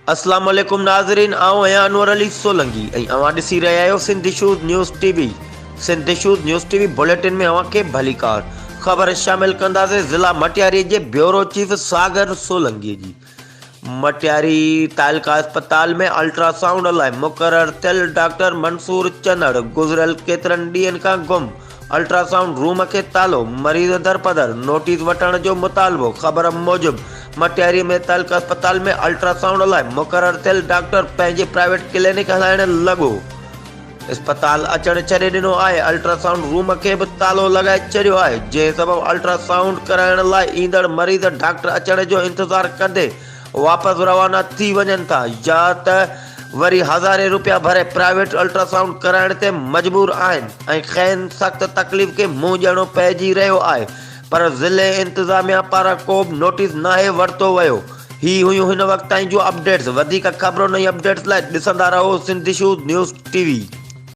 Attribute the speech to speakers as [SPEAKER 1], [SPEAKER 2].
[SPEAKER 1] अस्सलाम वालेकुम नाज़रीन, आऊं आहियां अनवर अली सोलंकी ऐं अवां ॾिसी रहिया आहियो Sindhi shoes news TV. Sindhi shoes news TV bulletin में अवां खे भली कार ख़बर शामिल कंदासीं ज़िला मटियारी जे ब्यूरो चीफ सागर सोलंकी जी। मटियारी तालका अस्पताल में अल्ट्रासाउंड लाइ मुक़ररु थियल डॉक्टर मंसूर चन्नड़ गुज़िरियल केतिरनि ॾींहंनि खां गुम। अल्ट्रासाउंड रूम खे तालो, मरीज़ दरपदर, नोटिस वठण जो मुतालबो। ख़बर मूजिबि मटियारी में तालका अस्पताल में अल्ट्रासाउंड लाइ मुक़ररु थियल डॉक्टर पंहिंजे प्राइवेट क्लिनिक हलाइण लॻो। अस्पताल अचण छॾे ॾिनो आहे। अल्ट्रासाउंड रूम खे बि तालो लॻाए छॾियो आहे, जंहिं सबबि अल्ट्रासाउंड कराइण लाइ ईंदड़ मरीज़ डॉक्टर अचण जो इंतज़ारु कंदे वापसि रवाना थी वञनि था, या त वरी हज़ारे रुपया भरे प्राइवेट अल्ट्रासाउंड कराइण ते मजबूर आहिनि ऐं खेनि सख़्त तकलीफ़ खे मुंहुं ॾियणो पइजी रहियो आहे। पर ज़िले इंतज़ामिया पारां को बि नोटिस नाहे वरितो वियो। ही हुयूं हिन वक़्त ताईं जो अपडेट्स। वधीक ख़बरुनि ऐं अपडेट्स लाइ ॾिसंदा रहो सिंधी शूज़ न्यूज़ टीवी।